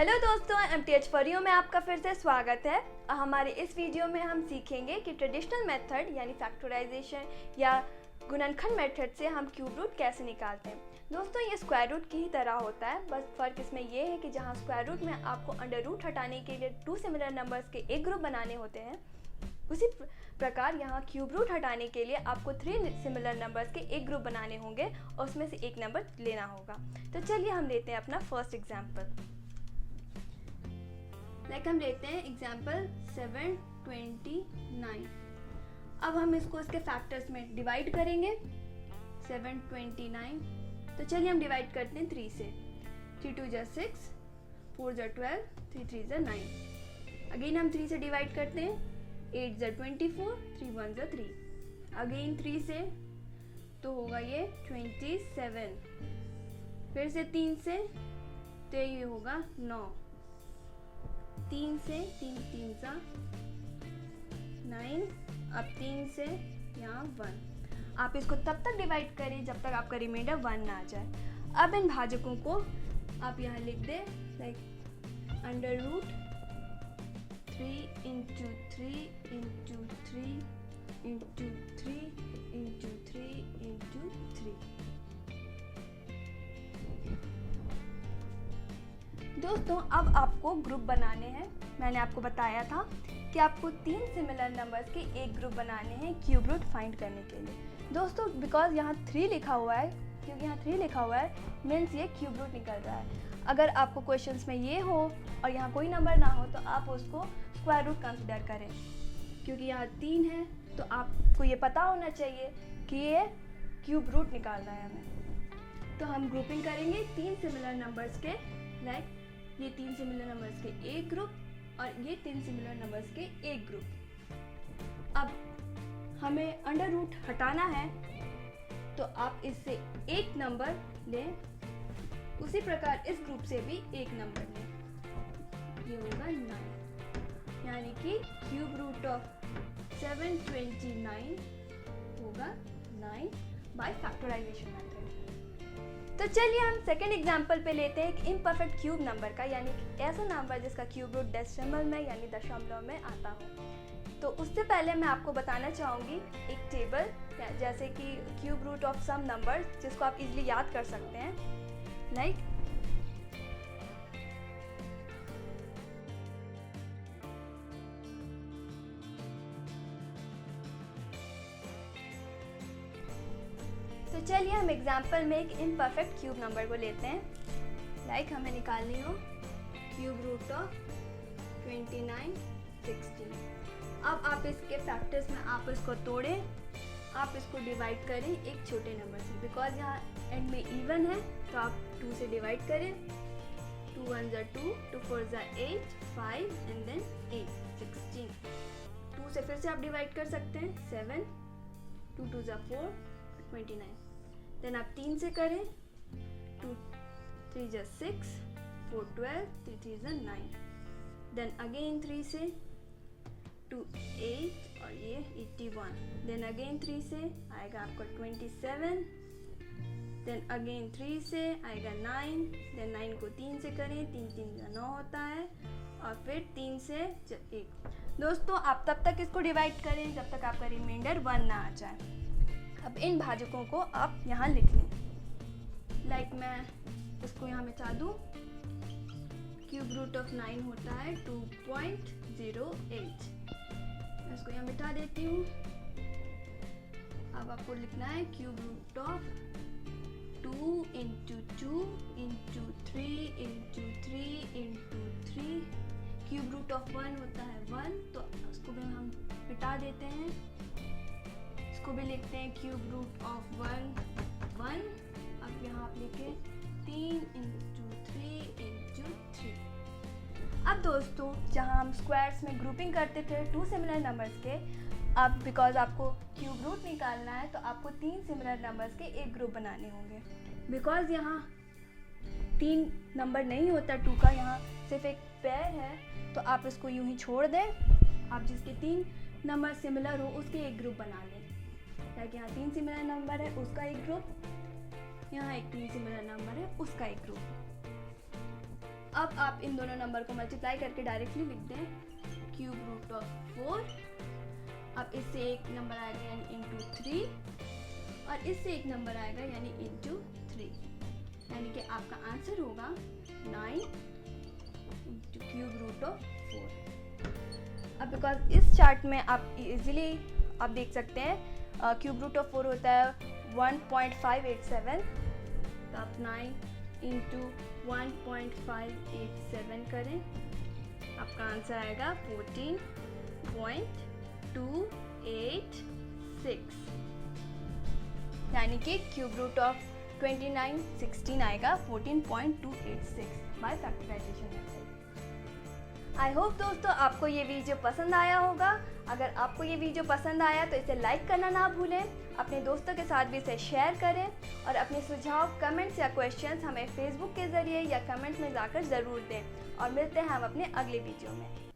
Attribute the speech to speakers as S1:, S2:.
S1: Hello दोस्तों, MTH for you में आपका फिर से स्वागत है। हमारे इस वीडियो में हम सीखेंगे कि ट्रेडिशनल मेथड यानी फैक्टराइजेशन या गुणनखंड मेथड से हम क्यूब रूट कैसे निकालते हैं। दोस्तों, ये स्क्वायर रूट की ही तरह होता है, बस फ़र्क इसमें ये है कि जहाँ स्क्वायर रूट में आपको अंडर रूट हटाने के लिए टू सिमिलर नंबर्स के एक ग्रुप बनाने होते हैं, उसी प्रकार यहाँ क्यूब रूट हटाने के लिए आपको थ्री सिमिलर नंबर्स के एक ग्रुप बनाने होंगे और उसमें से एक नंबर लेना होगा। तो चलिए हम लेते हैं अपना फर्स्ट एग्जाम्पल। हम लेते हैं एग्जाम्पल 729। अब हम इसको इसके फैक्टर्स में डिवाइड करेंगे। 729, तो चलिए हम डिवाइड करते हैं 3 से। 3 2 जा 6, 4 जा 12, 3 3 जा 9। अगेन हम 3 से डिवाइड करते हैं। 8 जा 24, 3 1 जा 3। अगेन 3 से तो होगा ये 27। फिर से 3 से तो ये होगा 9। 3 से 3 3 सा 9। अब 3 से यहाँ 1। आप इसको तब तक डिवाइड करें जब तक आपका रिमाइंडर 1 ना आ जाए। अब इन भाजकों को आप यहाँ लिख दें like under root 3 into 3 into 3 into 3 into 3 into 3। दोस्तों, अब आपको ग्रुप बनाने हैं। मैंने आपको बताया था कि आपको 3 सिमिलर नंबर्स के एक ग्रुप बनाने हैं क्यूब रूट फाइंड करने के लिए। दोस्तों, बिकॉज यहाँ 3 लिखा हुआ है, क्योंकि यहाँ 3 लिखा हुआ है मीन्स ये क्यूब रूट निकल रहा है। अगर आपको क्वेश्चंस में ये हो और यहाँ कोई नंबर ना हो तो आप उसको स्क्वायर रूट कंसिडर करें। क्योंकि यहाँ 3 है तो आपको ये पता होना चाहिए कि ये क्यूब रूट निकाल रहा है हमें। तो हम ग्रुपिंग करेंगे 3 सिमिलर नंबर्स के, लाइक ये 3 सिमिलर नंबर्स के एक ग्रुप और ये 3 सिमिलर नंबर्स के एक ग्रुप। अब हमें अंडर रूट हटाना है तो आप इससे एक नंबर लें, उसी प्रकार इस ग्रुप से भी एक नंबर लें। ये होगा 9, यानी कि क्यूब रूट ऑफ 729 होगा 9 बाय फैक्टराइजेशन मेथड। तो चलिए हम सेकेंड एग्जाम्पल पे लेते हैं एक इम्परफेक्ट क्यूब नंबर का, यानी कि ऐसा नंबर जिसका क्यूब रूट डेसिमल में यानी दशमलव में आता हो। तो उससे पहले मैं आपको बताना चाहूँगी एक टेबल, जैसे कि cube root of some number जिसको आप इजीली याद कर सकते हैं। लाइक तो चलिए हम एग्जाम्पल में एक इम्परफेक्ट क्यूब नंबर को लेते हैं। लाइक हमें निकालनी हो क्यूब रूट ऑफ 29 16। अब आप इसके फैक्टर्स में आप इसको तोड़ें, आप इसको डिवाइड करें एक छोटे नंबर से। बिकॉज यहाँ एंड में इवन है तो आप 2 से डिवाइड करें। 2 1 जा 2, 2 4 जा 8, 5 एंड देन 8 16। 2 से फिर से आप डिवाइड कर सकते हैं 7, 2 2 जा 4 29। देन आप 3 से करें। 2 3 जा 6, 4 12, 3 3 जा 9। देन अगेन 3 से 2 8 और ये 81। देन अगेन 3 से आएगा आपका 27। देन अगेन 3 से आएगा 9। देन 9 को 3 से करें, 3 3 जा 9 होता है और फिर 3 से 1। दोस्तों, आप तब तक इसको डिवाइड करें जब तक आपका रिमाइंडर 1 ना आ जाए। अब इन भाजकों को आप यहाँ लिख लें। लाइक मैं इसको यहाँ मिटा दूँ। क्यूब रूट ऑफ 9 होता है 2.08। मैं इसको यहाँ मिटा देती हूँ। अब आपको लिखना है cube root of 2 into 2 into 3 into 3 into 3। Cube root of 1 होता है 1, तो उसको भी हम मिटा देते हैं। इसको भी लिखते हैं क्यूब रूट ऑफ 1 1। अब यहाँ आप लिखें 3 इंटू 3 इंटू 3। अब दोस्तों, जहाँ हम स्क्वायर्स में ग्रुपिंग करते थे 2 सिमिलर नंबर्स के, अब बिकॉज आपको क्यूब रूट निकालना है तो आपको 3 सिमिलर नंबर्स के एक ग्रुप बनाने होंगे। बिकॉज यहाँ 3 नंबर नहीं होता 2 का, यहाँ सिर्फ एक पेयर है, तो आप इसको यूं ही छोड़ दें। आप जिसके 3 नंबर सिमिलर हो उसके एक ग्रुप बना लें। लाइक यहाँ 3 सिमिलर नंबर है उसका एक ग्रुप, यहाँ एक 3 सिमिलर नंबर है उसका एक ग्रुप। अब आप इन दोनों नंबर को मल्टीप्लाई करके डायरेक्टली लिख दें क्यूब रूट ऑफ 4। अब इससे एक नंबर आएगा यानी इंटू 3 और इससे एक नंबर आएगा यानी इंटू 3, यानी कि आपका आंसर होगा 9 इंटू क्यूब रूट ऑफ 4। अब बिकॉज इस चार्ट में आप इजीली आप देख सकते हैं क्यूब रूट ऑफ 4 होता है 1.587, तो आप 9 इंटू 1.587 करें, आपका आंसर आएगा 14.286, यानी कि क्यूब रूट ऑफ 2916 आएगा 14.286 by factorisation method. I hope दोस्तों आपको ये वीडियो पसंद आया होगा। अगर आपको ये वीडियो पसंद आया तो इसे लाइक करना ना भूलें, अपने दोस्तों के साथ भी इसे शेयर करें और अपने सुझाव, कमेंट्स या क्वेश्चंस हमें फेसबुक के ज़रिए या कमेंट्स में जाकर ज़रूर दें। और मिलते हैं हम अपने अगले वीडियो में।